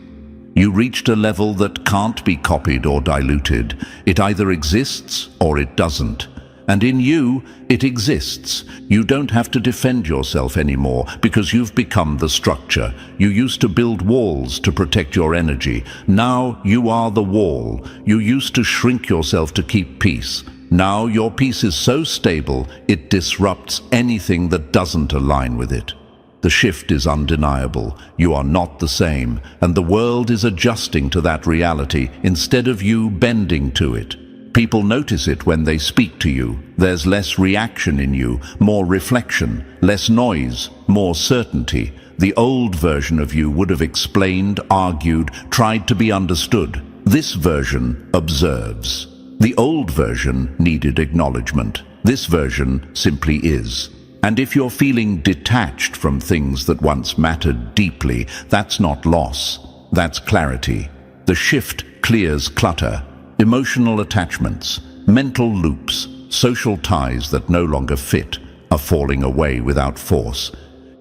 You reached a level that can't be copied or diluted. It either exists or it doesn't. And in you, it exists. You don't have to defend yourself anymore because you've become the structure. You used to build walls to protect your energy. Now you are the wall. You used to shrink yourself to keep peace. Now your peace is so stable, it disrupts anything that doesn't align with it. The shift is undeniable. You are not the same, and the world is adjusting to that reality instead of you bending to it. People notice it when they speak to you. There's less reaction in you, more reflection, less noise, more certainty. The old version of you would have explained, argued, tried to be understood. This version observes. The old version needed acknowledgement. This version simply is. And if you're feeling detached from things that once mattered deeply, that's not loss, that's clarity. The shift clears clutter, emotional attachments, mental loops, social ties that no longer fit are falling away without force.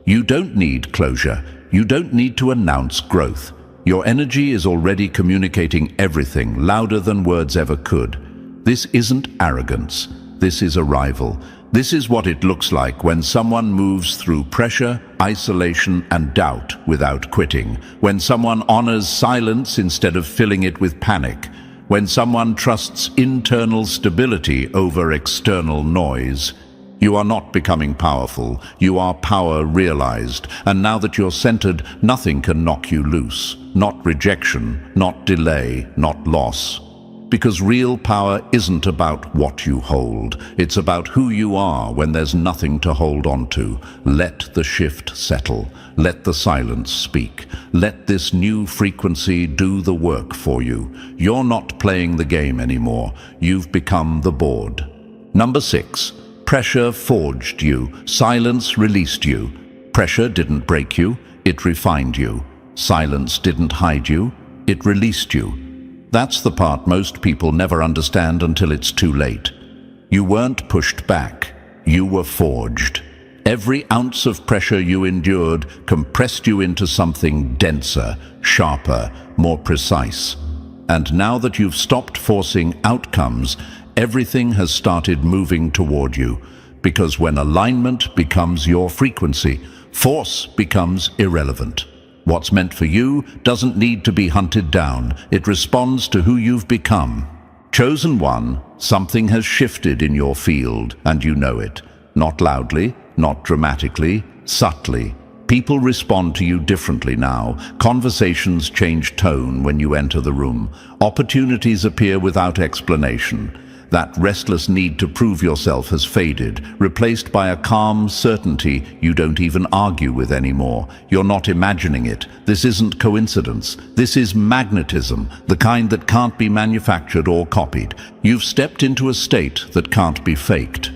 You don't need closure. You don't need to announce growth. Your energy is already communicating everything louder than words ever could. This isn't arrogance. This is arrival. This is what it looks like when someone moves through pressure, isolation, and doubt without quitting. When someone honors silence instead of filling it with panic. When someone trusts internal stability over external noise. You are not becoming powerful, you are power realized, and now that you're centered, nothing can knock you loose. Not rejection, not delay, not loss. Because real power isn't about what you hold, it's about who you are when there's nothing to hold on to. Let the shift settle, let the silence speak, let this new frequency do the work for you. You're not playing the game anymore, you've become the board. Number 6. Pressure forged you, silence released you. Pressure didn't break you, it refined you. Silence didn't hide you, it released you. That's the part most people never understand until it's too late. You weren't pushed back, you were forged. Every ounce of pressure you endured compressed you into something denser, sharper, more precise. And now that you've stopped forcing outcomes, everything has started moving toward you, because when alignment becomes your frequency, force becomes irrelevant. What's meant for you doesn't need to be hunted down. It responds to who you've become. Chosen one, something has shifted in your field, and you know it. Not loudly, not dramatically, subtly. People respond to you differently now. Conversations change tone when you enter the room. Opportunities appear without explanation. That restless need to prove yourself has faded, replaced by a calm certainty you don't even argue with anymore. You're not imagining it. This isn't coincidence. This is magnetism, the kind that can't be manufactured or copied. You've stepped into a state that can't be faked.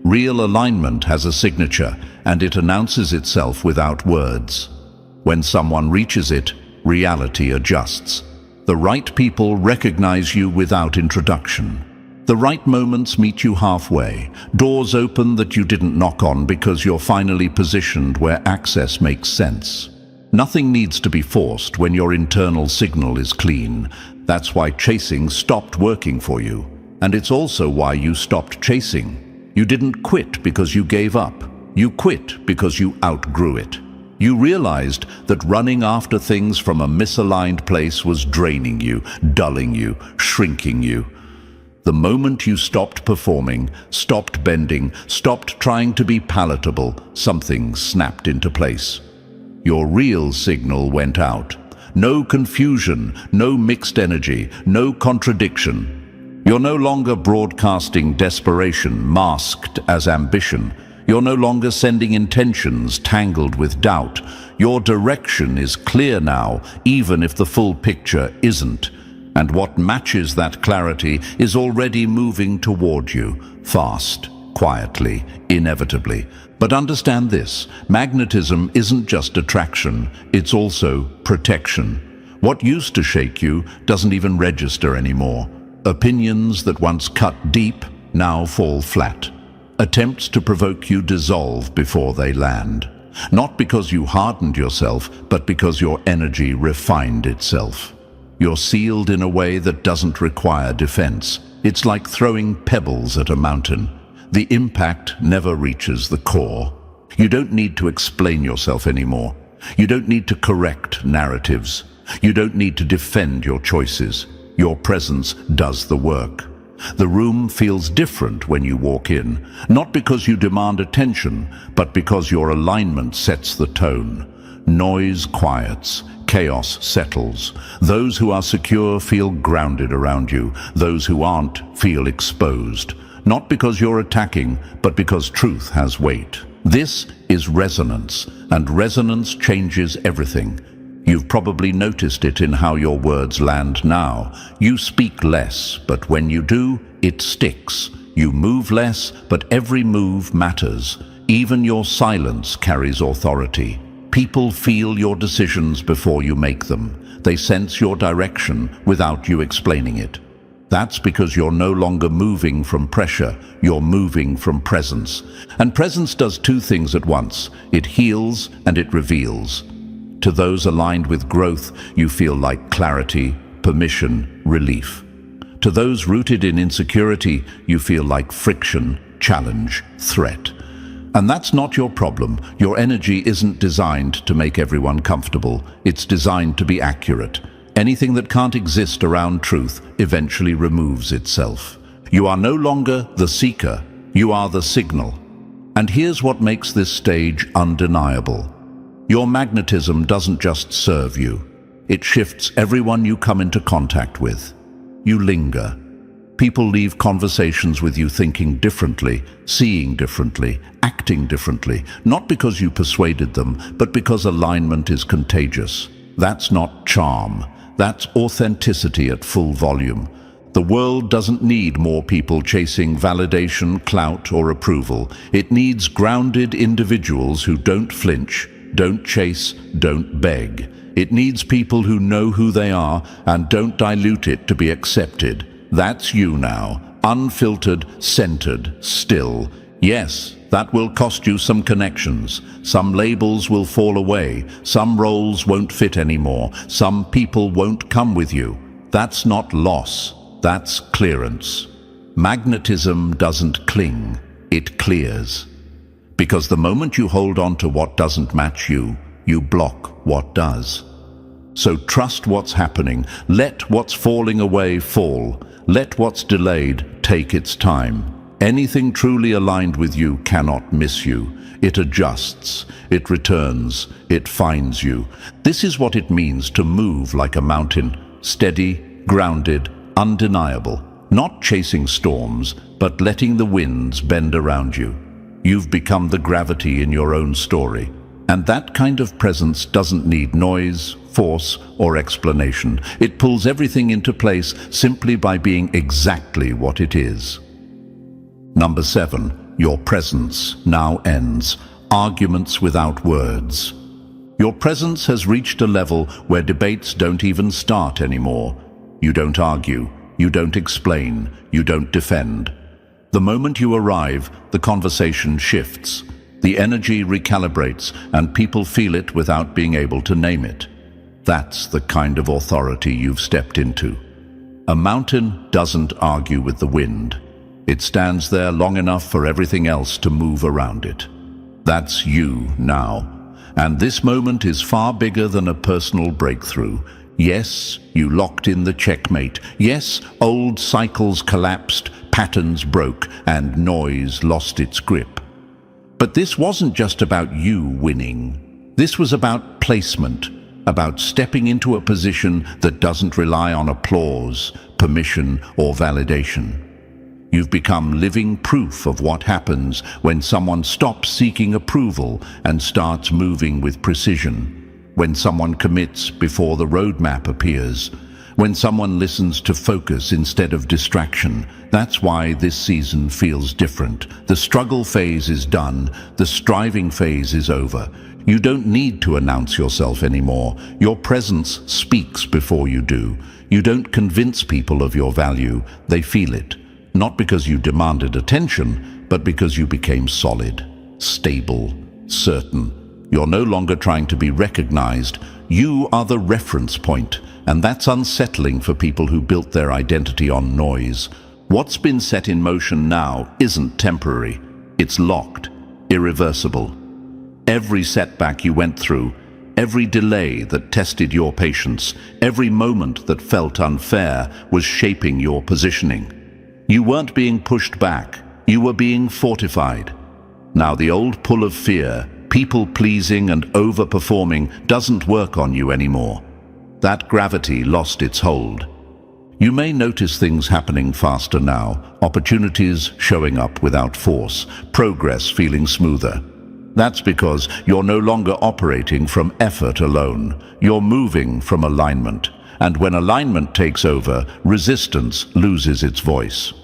Real alignment has a signature, and it announces itself without words. When someone reaches it, reality adjusts. The right people recognize you without introduction. The right moments meet you halfway. Doors open that you didn't knock on because you're finally positioned where access makes sense. Nothing needs to be forced when your internal signal is clean. That's why chasing stopped working for you. And it's also why you stopped chasing. You didn't quit because you gave up. You quit because you outgrew it. You realized that running after things from a misaligned place was draining you, dulling you, shrinking you. The moment you stopped performing, stopped bending, stopped trying to be palatable, something snapped into place. Your real signal went out. No confusion, no mixed energy, no contradiction. You're no longer broadcasting desperation masked as ambition. You're no longer sending intentions tangled with doubt. Your direction is clear now, even if the full picture isn't. And what matches that clarity is already moving toward you, fast, quietly, inevitably. But understand this, magnetism isn't just attraction, it's also protection. What used to shake you doesn't even register anymore. Opinions that once cut deep now fall flat. Attempts to provoke you dissolve before they land. Not because you hardened yourself, but because your energy refined itself. You're sealed in a way that doesn't require defense. It's like throwing pebbles at a mountain. The impact never reaches the core. You don't need to explain yourself anymore. You don't need to correct narratives. You don't need to defend your choices. Your presence does the work. The room feels different when you walk in, not because you demand attention, but because your alignment sets the tone. Noise quiets, chaos settles. Those who are secure feel grounded around you. Those who aren't feel exposed. Not because you're attacking, but because truth has weight. This is resonance, and resonance changes everything. You've probably noticed it in how your words land now. You speak less, but when you do, it sticks. You move less, but every move matters. Even your silence carries authority. People feel your decisions before you make them. They sense your direction without you explaining it. That's because you're no longer moving from pressure, you're moving from presence. And presence does two things at once. It heals and it reveals. To those aligned with growth, you feel like clarity, permission, relief. To those rooted in insecurity, you feel like friction, challenge, threat. And that's not your problem. Your energy isn't designed to make everyone comfortable. It's designed to be accurate. Anything that can't exist around truth eventually removes itself. You are no longer the seeker, you are the signal. And here's what makes this stage undeniable. Your magnetism doesn't just serve you. It shifts everyone you come into contact with. You linger. People leave conversations with you thinking differently, seeing differently, acting differently, not because you persuaded them, but because alignment is contagious. That's not charm. That's authenticity at full volume. The world doesn't need more people chasing validation, clout, or approval. It needs grounded individuals who don't flinch, don't chase, don't beg. It needs people who know who they are and don't dilute it to be accepted. That's you now, unfiltered, centered, still. Yes, that will cost you some connections. Some labels will fall away. Some roles won't fit anymore. Some people won't come with you. That's not loss. That's clearance. Magnetism doesn't cling. It clears. Because the moment you hold on to what doesn't match you, you block what does. So trust what's happening. Let what's falling away fall. Let what's delayed take its time. Anything truly aligned with you cannot miss you. It adjusts, it returns, it finds you. This is what it means to move like a mountain, steady, grounded, undeniable. Not chasing storms, but letting the winds bend around you. You've become the gravity in your own story. And that kind of presence doesn't need noise, force, or explanation. It pulls everything into place simply by being exactly what it is. Number 7, your presence now ends. Arguments without words. Your presence has reached a level where debates don't even start anymore. You don't argue, you don't explain, you don't defend. The moment you arrive, the conversation shifts. The energy recalibrates, and people feel it without being able to name it. That's the kind of authority you've stepped into. A mountain doesn't argue with the wind. It stands there long enough for everything else to move around it. That's you now. And this moment is far bigger than a personal breakthrough. Yes, you locked in the checkmate. Yes, old cycles collapsed, patterns broke, and noise lost its grip. But this wasn't just about you winning. This was about placement, about stepping into a position that doesn't rely on applause, permission, or validation. You've become living proof of what happens when someone stops seeking approval and starts moving with precision. When someone commits before the roadmap appears. When someone listens to focus instead of distraction. That's why this season feels different. The struggle phase is done. The striving phase is over. You don't need to announce yourself anymore. Your presence speaks before you do. You don't convince people of your value. They feel it. Not because you demanded attention, but because you became solid, stable, certain. You're no longer trying to be recognized. You are the reference point, and that's unsettling for people who built their identity on noise. What's been set in motion now isn't temporary. It's locked, irreversible. Every setback you went through, every delay that tested your patience, every moment that felt unfair was shaping your positioning. You weren't being pushed back, you were being fortified. Now the old pull of fear, people-pleasing and overperforming doesn't work on you anymore. That gravity lost its hold. You may notice things happening faster now, opportunities showing up without force, progress feeling smoother. That's because you're no longer operating from effort alone. You're moving from alignment. And when alignment takes over, resistance loses its voice.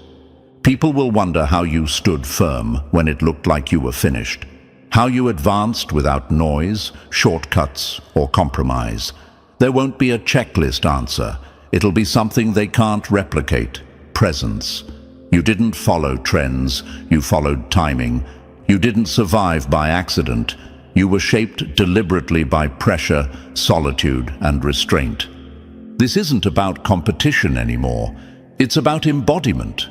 People will wonder how you stood firm when it looked like you were finished. How you advanced without noise, shortcuts, or compromise. There won't be a checklist answer. It'll be something they can't replicate. Presence. You didn't follow trends, you followed timing. You didn't survive by accident. You were shaped deliberately by pressure, solitude, and restraint. This isn't about competition anymore. It's about embodiment.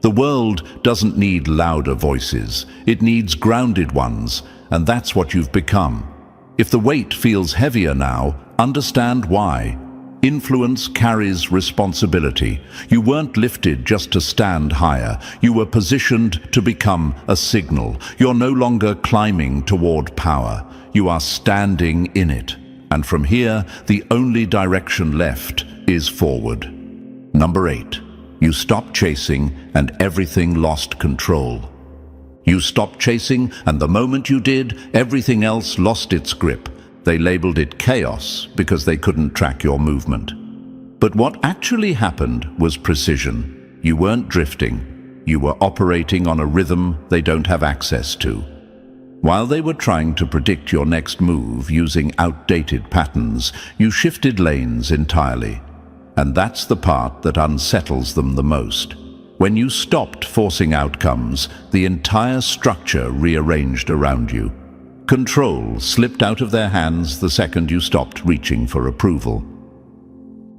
The world doesn't need louder voices. It needs grounded ones, and that's what you've become. If the weight feels heavier now, understand why. Influence carries responsibility. You weren't lifted just to stand higher. You were positioned to become a signal. You're no longer climbing toward power. You are standing in it. And from here, the only direction left is forward. Number 8. You stopped chasing and everything lost control. You stopped chasing, and the moment you did, everything else lost its grip. They labeled it chaos because they couldn't track your movement. But what actually happened was precision. You weren't drifting. You were operating on a rhythm they don't have access to. While they were trying to predict your next move using outdated patterns, you shifted lanes entirely. And that's the part that unsettles them the most. When you stopped forcing outcomes, the entire structure rearranged around you. Control slipped out of their hands the second you stopped reaching for approval.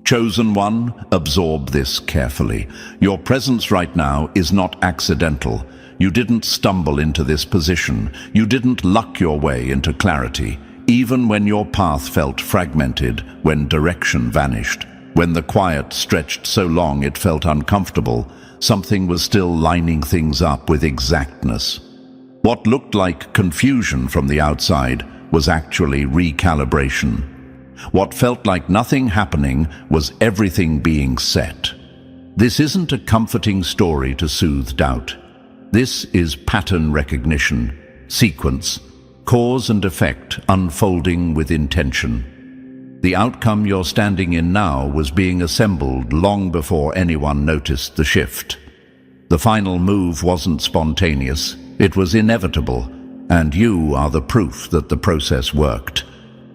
Chosen one, absorb this carefully. Your presence right now is not accidental. You didn't stumble into this position. You didn't luck your way into clarity, even when your path felt fragmented, when direction vanished. When the quiet stretched so long it felt uncomfortable, something was still lining things up with exactness. What looked like confusion from the outside was actually recalibration. What felt like nothing happening was everything being set. This isn't a comforting story to soothe doubt. This is pattern recognition, sequence, cause and effect unfolding with intention. The outcome you're standing in now was being assembled long before anyone noticed the shift. The final move wasn't spontaneous. It was inevitable, and you are the proof that the process worked.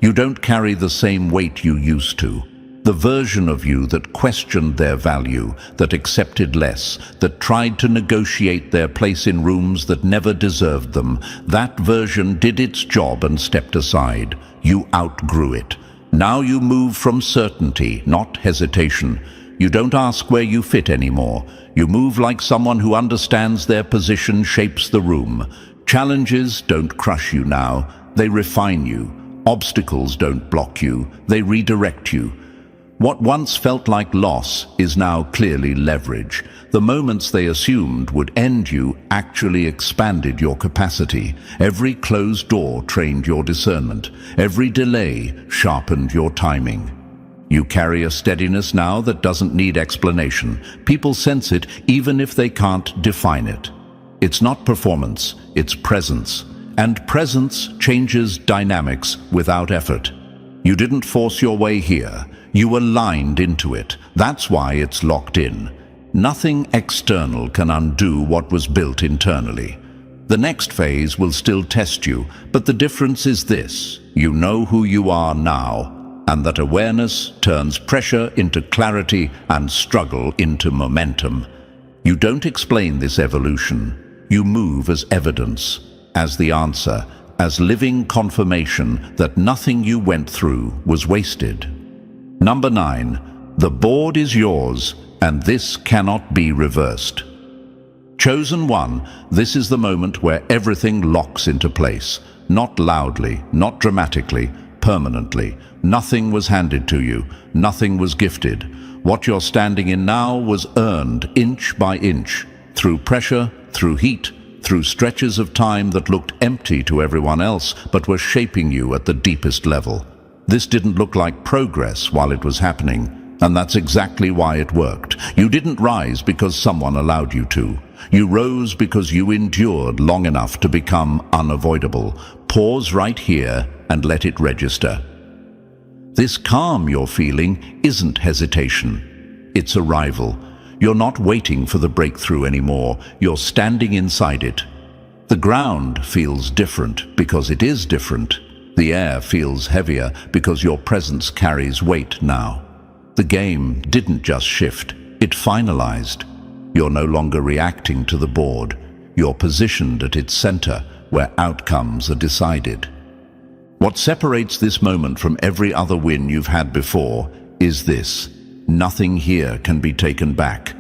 You don't carry the same weight you used to. The version of you that questioned their value, that accepted less, that tried to negotiate their place in rooms that never deserved them, that version did its job and stepped aside. You outgrew it. Now you move from certainty, not hesitation. You don't ask where you fit anymore. You move like someone who understands their position shapes the room. Challenges don't crush you now, they refine you. Obstacles don't block you, they redirect you. What once felt like loss is now clearly leverage. The moments they assumed would end you actually expanded your capacity. Every closed door trained your discernment. Every delay sharpened your timing. You carry a steadiness now that doesn't need explanation. People sense it even if they can't define it. It's not performance, it's presence. And presence changes dynamics without effort. You didn't force your way here. You aligned into it. That's why it's locked in. Nothing external can undo what was built internally. The next phase will still test you, but the difference is this: you know who you are now, and that awareness turns pressure into clarity and struggle into momentum. You don't explain this evolution. You move as evidence, as the answer, as living confirmation that nothing you went through was wasted. Number 9. The board is yours, and this cannot be reversed. Chosen one, this is the moment where everything locks into place. Not loudly, not dramatically, permanently. Nothing was handed to you, nothing was gifted. What you're standing in now was earned inch by inch, through pressure, through heat, through stretches of time that looked empty to everyone else but were shaping you at the deepest level. This didn't look like progress while it was happening, and that's exactly why it worked. You didn't rise because someone allowed you to. You rose because you endured long enough to become unavoidable. Pause right here and let it register. This calm you're feeling isn't hesitation. It's arrival. You're not waiting for the breakthrough anymore. You're standing inside it. The ground feels different because it is different. The air feels heavier because your presence carries weight now. The game didn't just shift, it finalized. You're no longer reacting to the board. You're positioned at its center, where outcomes are decided. What separates this moment from every other win you've had before is this: nothing here can be taken back.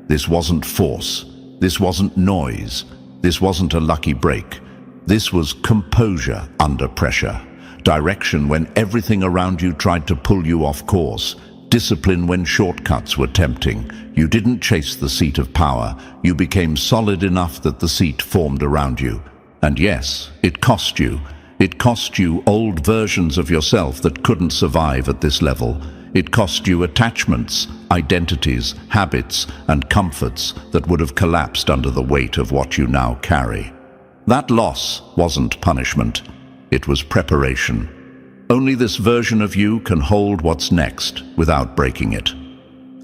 This wasn't force. This wasn't noise. This wasn't a lucky break. This was composure under pressure. Direction when everything around you tried to pull you off course. Discipline when shortcuts were tempting. You didn't chase the seat of power. You became solid enough that the seat formed around you. And yes, it cost you. It cost you old versions of yourself that couldn't survive at this level. It cost you attachments, identities, habits, and comforts that would have collapsed under the weight of what you now carry. That loss wasn't punishment. It was preparation. Only this version of you can hold what's next without breaking it.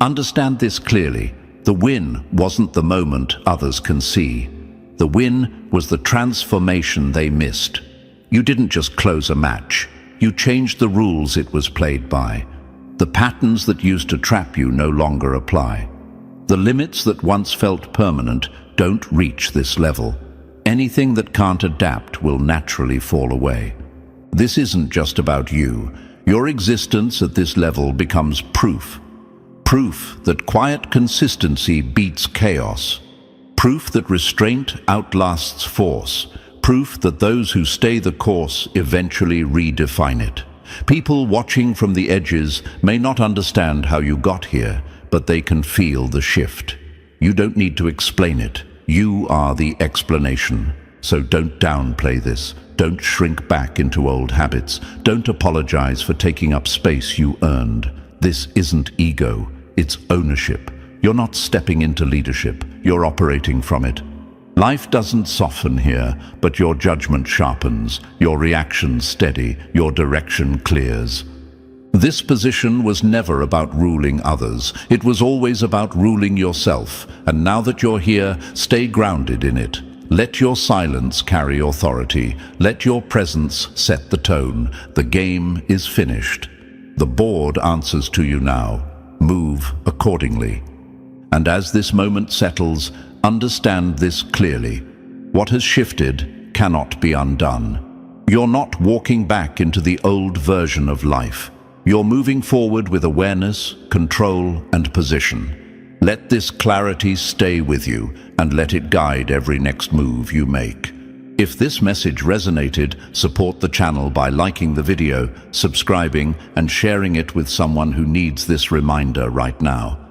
Understand this clearly. The win wasn't the moment others can see. The win was the transformation they missed. You didn't just close a match. You changed the rules it was played by. The patterns that used to trap you no longer apply. The limits that once felt permanent don't reach this level. Anything that can't adapt will naturally fall away. This isn't just about you. Your existence at this level becomes proof. Proof that quiet consistency beats chaos. Proof that restraint outlasts force. Proof that those who stay the course eventually redefine it. People watching from the edges may not understand how you got here, but they can feel the shift. You don't need to explain it. You are the explanation. So don't downplay this. Don't shrink back into old habits. Don't apologize for taking up space you earned. This isn't ego, it's ownership. You're not stepping into leadership, you're operating from it. Life doesn't soften here, but your judgment sharpens, your reactions steady, your direction clears. This position was never about ruling others. It was always about ruling yourself. And now that you're here, stay grounded in it. Let your silence carry authority. Let your presence set the tone. The game is finished. The board answers to you now. Move accordingly. And as this moment settles, understand this clearly. What has shifted cannot be undone. You're not walking back into the old version of life. You're moving forward with awareness, control, and position. Let this clarity stay with you and let it guide every next move you make. If this message resonated, support the channel by liking the video, subscribing, and sharing it with someone who needs this reminder right now.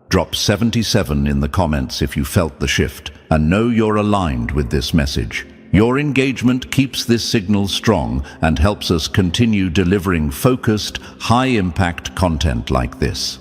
Drop 77 in the comments if you felt the shift and know you're aligned with this message. Your engagement keeps this signal strong and helps us continue delivering focused, high-impact content like this.